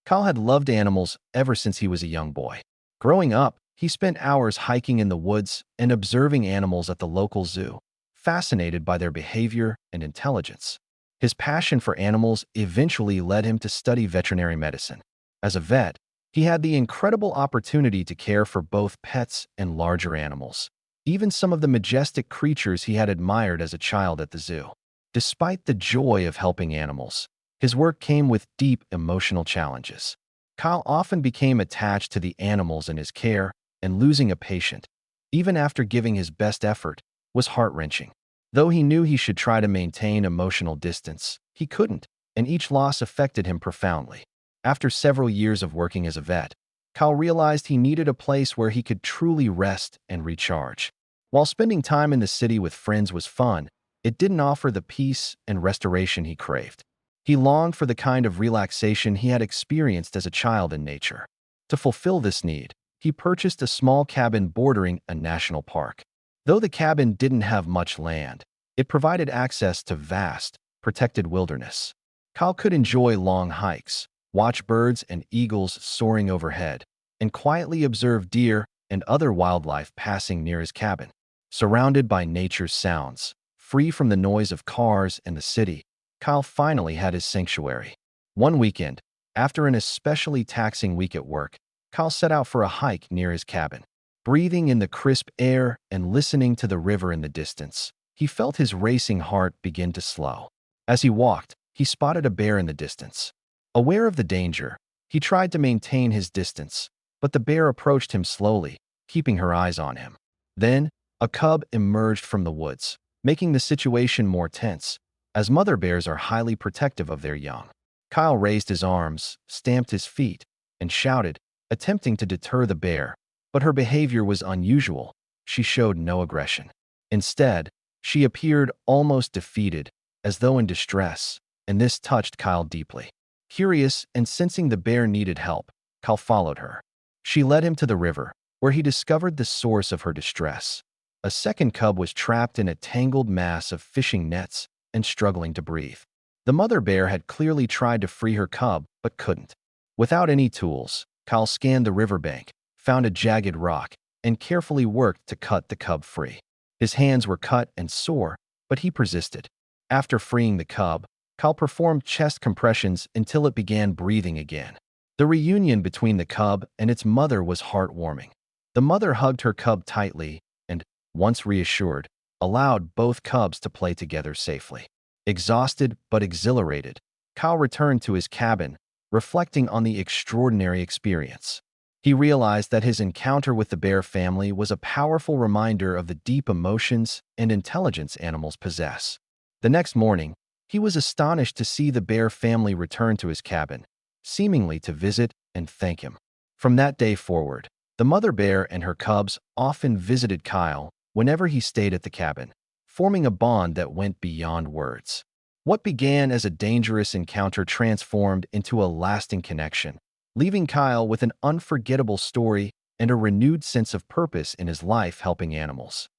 Kyle had loved animals ever since he was a young boy. Growing up, he spent hours hiking in the woods and observing animals at the local zoo, fascinated by their behavior and intelligence. His passion for animals eventually led him to study veterinary medicine. As a vet, he had the incredible opportunity to care for both pets and larger animals, even some of the majestic creatures he had admired as a child at the zoo. Despite the joy of helping animals, his work came with deep emotional challenges. Kyle often became attached to the animals in his care, and losing a patient, even after giving his best effort, was heart-wrenching. Though he knew he should try to maintain emotional distance, he couldn't, and each loss affected him profoundly. After several years of working as a vet, Kyle realized he needed a place where he could truly rest and recharge. While spending time in the city with friends was fun, it didn't offer the peace and restoration he craved. He longed for the kind of relaxation he had experienced as a child in nature. To fulfill this need, he purchased a small cabin bordering a national park. Though the cabin didn't have much land, it provided access to vast, protected wilderness. Kyle could enjoy long hikes, watch birds and eagles soaring overhead, and quietly observe deer and other wildlife passing near his cabin. Surrounded by nature's sounds, free from the noise of cars and the city, Kyle finally had his sanctuary. One weekend, after an especially taxing week at work, Kyle set out for a hike near his cabin. Breathing in the crisp air and listening to the river in the distance, he felt his racing heart begin to slow. As he walked, he spotted a bear in the distance. Aware of the danger, he tried to maintain his distance, but the bear approached him slowly, keeping her eyes on him. Then, a cub emerged from the woods, making the situation more tense, as mother bears are highly protective of their young. Kyle raised his arms, stamped his feet, and shouted, attempting to deter the bear, but her behavior was unusual. She showed no aggression. Instead, she appeared almost defeated, as though in distress, and this touched Kyle deeply. Curious and sensing the bear needed help, Kyle followed her. She led him to the river, where he discovered the source of her distress. A second cub was trapped in a tangled mass of fishing nets and struggling to breathe. The mother bear had clearly tried to free her cub, but couldn't. Without any tools, Kyle scanned the riverbank, found a jagged rock, and carefully worked to cut the cub free. His hands were cut and sore, but he persisted. After freeing the cub, Kyle performed chest compressions until it began breathing again. The reunion between the cub and its mother was heartwarming. The mother hugged her cub tightly and, once reassured, allowed both cubs to play together safely. Exhausted but exhilarated, Kyle returned to his cabin, reflecting on the extraordinary experience. He realized that his encounter with the bear family was a powerful reminder of the deep emotions and intelligence animals possess. The next morning, he was astonished to see the bear family return to his cabin, seemingly to visit and thank him. From that day forward, the mother bear and her cubs often visited Kyle whenever he stayed at the cabin, forming a bond that went beyond words. What began as a dangerous encounter transformed into a lasting connection, leaving Kyle with an unforgettable story and a renewed sense of purpose in his life helping animals.